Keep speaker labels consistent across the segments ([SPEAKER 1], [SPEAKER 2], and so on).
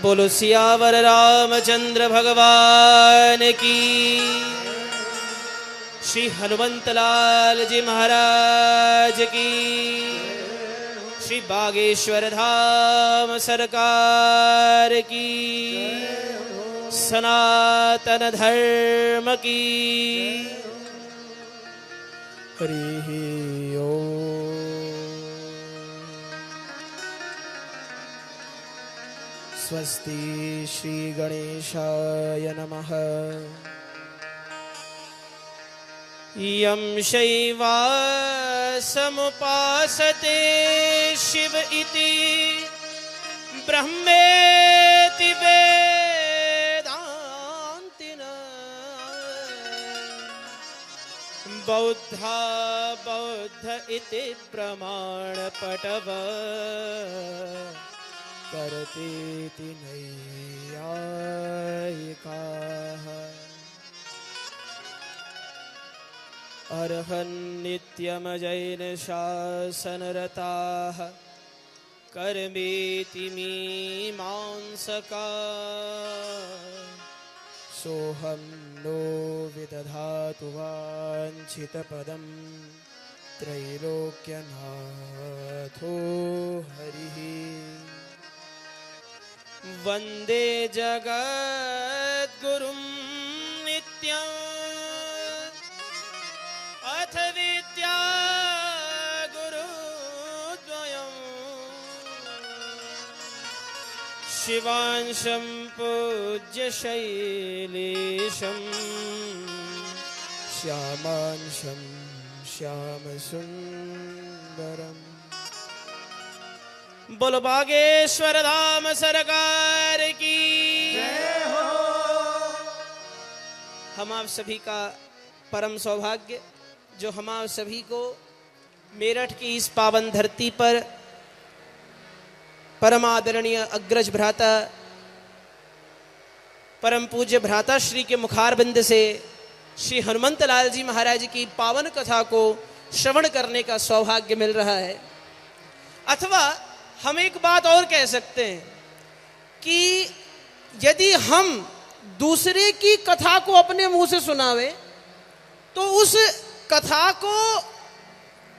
[SPEAKER 1] बोलो सियावर रामचंद्र भगवान की। श्री हनुमंत लाल जी महाराज की। श्री बागेश्वर धाम सरकार की। सनातन धर्म की। हरि ओम। स्वस्ति श्री गणेशाय नमः। यं शैवासमुपासते शिव इति ब्रह्मेति वेदान्तिनः। बौद्धा बौद्ध इति प्रमाणपटव करतीति नैयायिकाः। अर्हन्नित्यं जैन शासनरताः कर्मेति मीमांसकाः। सोऽहं नो विदधातु वाञ्छितपदं त्रैलोक्यनाथो हरिः। वन्दे जगद्गुरुं नित्यम् अथ विद्या गुरुद्वयम्। शिवांशं पूज्य शैलेशं श्यामांशं श्यामसुन्दरम्। बोलो बागेश्वर धाम सरकार की जय हो। हम आप सभी का परम सौभाग्य जो हम आप सभी को मेरठ की इस पावन धरती पर परम आदरणीय अग्रज भ्राता परम पूज्य भ्राता श्री के मुखारबिंद से श्री हनुमंत लाल जी महाराज की पावन कथा को श्रवण करने का सौभाग्य मिल रहा है। अथवा हम एक बात और कह सकते हैं कि यदि हम दूसरे की कथा को अपने मुंह से सुनावे तो उस कथा को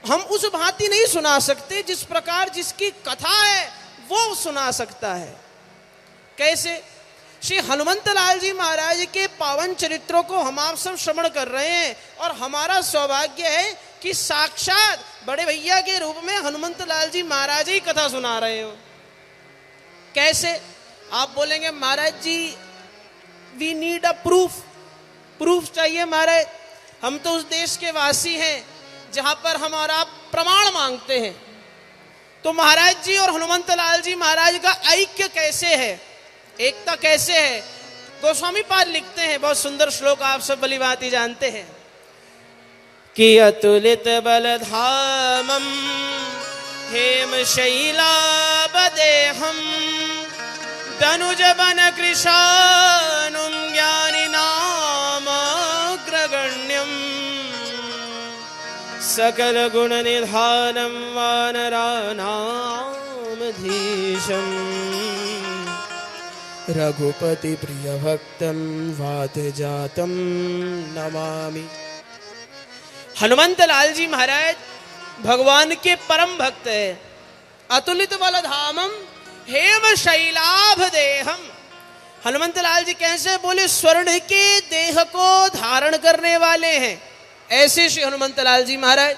[SPEAKER 1] हम उस भांति नहीं सुना सकते जिस प्रकार जिसकी कथा है वो सुना सकता है। कैसे? श्री हनुमंत लाल जी महाराज के पावन चरित्रों को हम आप सब श्रवण कर रहे हैं और हमारा सौभाग्य है कि साक्षात बड़े भैया के रूप में हनुमंत लाल जी महाराज ही कथा सुना रहे हो। कैसे? आप बोलेंगे महाराज जी वी नीड अ प्रूफ चाहिए महाराज। हम तो उस देश के वासी हैं जहां पर हम और आप प्रमाण मांगते हैं। तो महाराज जी और हनुमंत लाल जी महाराज का ऐक्य कैसे है, एकता कैसे है? गोस्वामी पाद लिखते हैं, बहुत सुंदर श्लोक आप सब भली भांति जानते हैं कि अतुलित बलधामम हेम शैलाबदेहम दनुज बन कृशानुम ज्ञानी नाम अग्रगण्यम सकल गुण निधानम वानरानामधीशम रघुपति प्रिय भक्तम वात जातम नमामि। हनुमंत लाल जी महाराज भगवान के परम भक्त है। अतुलित बलधामम हेम शैलाभ देहम। हनुमंत लाल जी कैसे बोले? स्वर्ण के देह को धारण करने वाले हैं, ऐसे श्री हनुमंत लाल जी महाराज।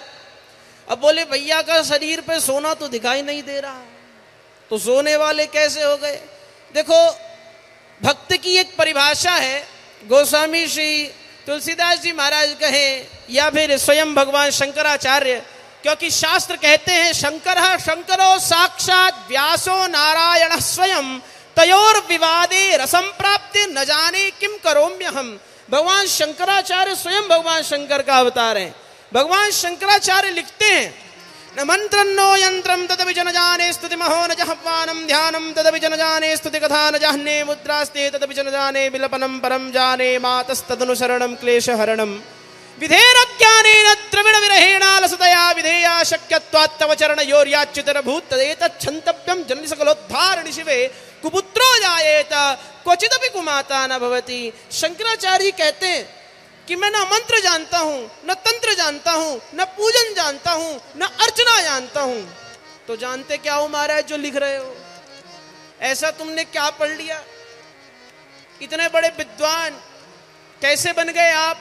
[SPEAKER 1] अब बोले भैया का शरीर पे सोना तो दिखाई नहीं दे रहा, तो सोने वाले कैसे हो गए? देखो भक्त की एक परिभाषा है, गोस्वामी श्री तुलसीदास जी महाराज कहें या फिर स्वयं भगवान शंकराचार्य, क्योंकि शास्त्र कहते हैं शंकरः शंकरो साक्षात व्यासो नारायण स्वयं तयोर विवादे रसम प्राप्ति न जाने किम करोम्यहम। भगवान शंकराचार्य स्वयं भगवान शंकर का अवतार है। भगवान शंकराचार्य लिखते हैं न मंत्रं नो यंत्रम तदपि जन जाने स्तुति महो न जहवानम ध्यानम तदपि जन जाने स्तुति कथा न जाने मुद्रास्ते तदपि जन जाने विलपनम परम जाने मातस्तदनुसरणम क्लेश हरणम विधेरज्ञानेन द्रविण विरहेणालसतया विधेया शक्यत्वात् तव चरण योर्याच्युतर भूत एतच्छन्तव्यं जननि सकलोद्धारणि शिवे कुपुत्रो जायेत क्वचिदपि कुमाता न भवति। शंकराचार्य कहते हैं कि मैं न मंत्र जानता हूं, न तंत्र जानता हूं, न पूजन जानता हूं, न अर्चना जानता हूं। तो जानते क्या हो महाराज जो लिख रहे हो? ऐसा तुमने क्या पढ़ लिया? इतने बड़े विद्वान कैसे बन गए आप,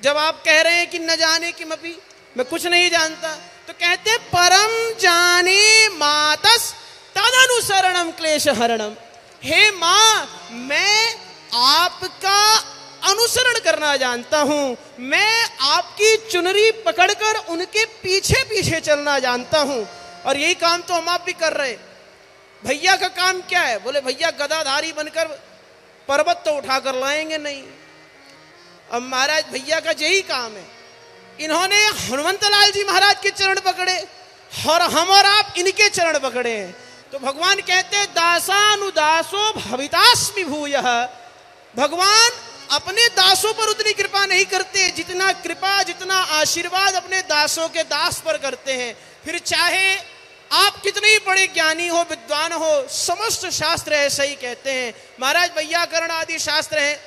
[SPEAKER 1] जब आप कह रहे हैं कि न जाने किमपि, मैं कुछ नहीं जानता। तो कहते हैं परम जाने मातस तदनुसरणम क्लेश हरणम। हे मां, मैं आपका अनुसरण करना जानता हूं, मैं आपकी चुनरी पकड़कर उनके पीछे पीछे चलना जानता हूं। और यही काम तो हम आप भी कर रहे। भैया का काम क्या है? बोले भैया गदाधारी बनकर पर्वत तो उठाकर लाएंगे नहीं। अब महाराज भैया का यही काम है। इन्होंने हनुमंतलाल जी महाराज के चरण पकड़े और हम और आप इनके चरण पकड़े हैं। तो भगवान कहते हैं दासानुदासो भवितास्मि भूयः। भगवान अपने दासों पर उतनी कृपा नहीं करते जितना कृपा, जितना आशीर्वाद अपने दासों के दास पर करते हैं। फिर चाहे आप कितने ही बड़े ज्ञानी हो, विद्वान हो, समस्त शास्त्र ऐसा ही कहते हैं। महाराज वैयाकरण आदि शास्त्र हैं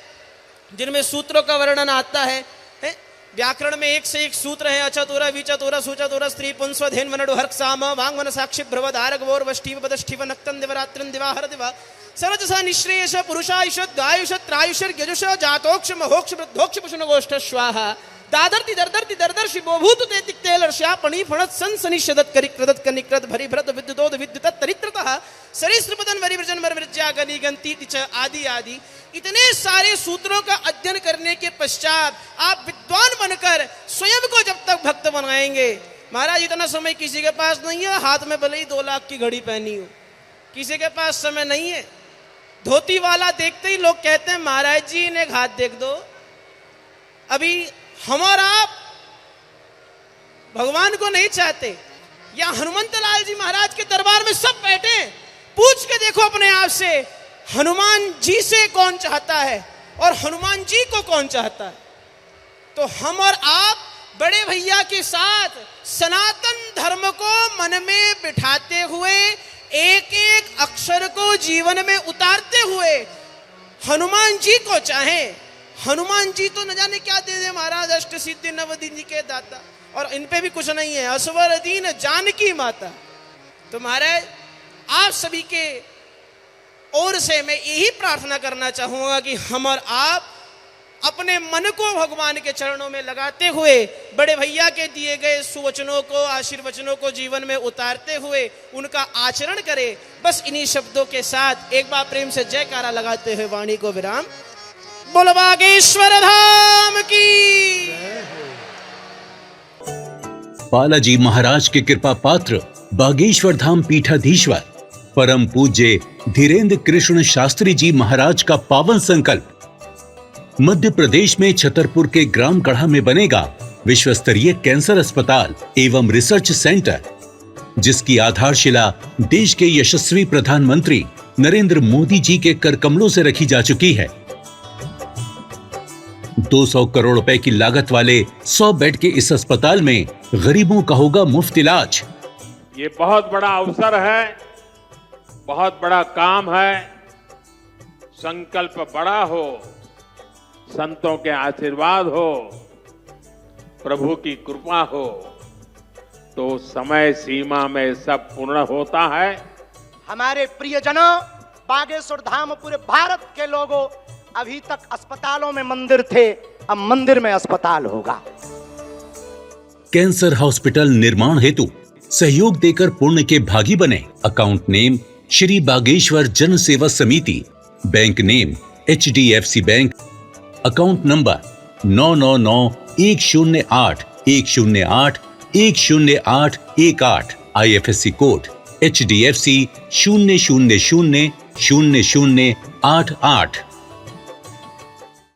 [SPEAKER 1] जिनमें सूत्रों का वर्णन आता है। व्याकरण में एक से एक सूत्र है। अचतुरा विचतुरा सुचतुरा स्त्री पुंस्व धेन वनडु हर्क साम वांगवन साक्षी भ्रवद आरग वोर वष्टिव पदष्टिव नक्तन दिवरात्रन दिवाहर दिवा सरजसा निश्रेयस पुरुषायुष द्वायुष त्रायुष यजुष जातोक्ष महोक्ष वृद्धोक्ष पुषण गोष्ठ स्वाहा दादर्ति दर्दर्ति दर्दर्षि बोभूत ते तिक्तेलर्ष्या पणि फणत सनसनि शदत करि क्रदत कनिक्रद भरि भरत विद्युतोद विद्युत तरित्रतः सरिसृपदन वरिवृजन वरवृज्या गनि गंति च आदि आदि। इतने सारे सूत्रों का अध्ययन करने के पश्चात आप विद्वान बनकर स्वयं को जब तक भक्त बनाएंगे, महाराज इतना समय किसी के पास नहीं है। हाथ में भले ही 2 लाख की घड़ी पहनी हो, किसी के पास समय नहीं है। धोती वाला देखते ही लोग कहते हैं महाराज जी इन्हें हाथ देख दो। अभी हम और आप भगवान को नहीं चाहते। या हनुमंतलाल जी महाराज के दरबार में सब बैठे, पूछ के देखो अपने आप से, हनुमान जी से कौन चाहता है और हनुमान जी को कौन चाहता है? तो हम और आप बड़े भैया के साथ सनातन धर्म को मन में बिठाते हुए, एक एक अक्षर को जीवन में उतारते हुए हनुमान जी को चाहें। हनुमान जी तो न जाने क्या दे दे महाराज, अष्ट सिद्धि नवदीन के दाता, और इन पे भी कुछ नहीं है। असवर दीन जानकी माता। तो महाराज आप सभी के ओर से मैं यही प्रार्थना करना चाहूंगा कि हम और आप अपने मन को भगवान के चरणों में लगाते हुए, बड़े भैया के दिए गए सुवचनों को, आशीर्वचनों को जीवन में उतारते हुए उनका आचरण करें। बस इन्हीं शब्दों के साथ एक बार प्रेम से जयकारा लगाते हुए वाणी को विराम। बोलो बागेश्वर धाम की।
[SPEAKER 2] बालाजी महाराज के कृपा पात्र बागेश्वर धाम पीठाधीश्वर परम पूज्य धीरेन्द्र कृष्ण शास्त्री जी महाराज का पावन संकल्प मध्य प्रदेश में छतरपुर के ग्राम गढ़ा में बनेगा विश्व स्तरीय कैंसर अस्पताल एवं रिसर्च सेंटर, जिसकी आधारशिला देश के यशस्वी प्रधानमंत्री नरेंद्र मोदी जी के कर कमलों से रखी जा चुकी है। 200 करोड़ रुपए की लागत वाले 100 बेड के इस अस्पताल में गरीबों का होगा मुफ्त इलाज।
[SPEAKER 3] ये बहुत बड़ा अवसर है, बहुत बड़ा काम है। संकल्प बड़ा हो, संतों के आशीर्वाद हो, प्रभु की कृपा हो, तो समय सीमा में सब पूर्ण होता है।
[SPEAKER 4] हमारे प्रियजनों, बागेश्वर धाम पूरे भारत के लोगों, अभी तक अस्पतालों में मंदिर थे, अब मंदिर में अस्पताल होगा।
[SPEAKER 2] कैंसर हॉस्पिटल निर्माण हेतु सहयोग देकर पुण्य के भागी बने। अकाउंट नेम श्री बागेश्वर जन सेवा समिति, bank name HDFC bank, account number 999108108108, IFSC code HDFC 0000088।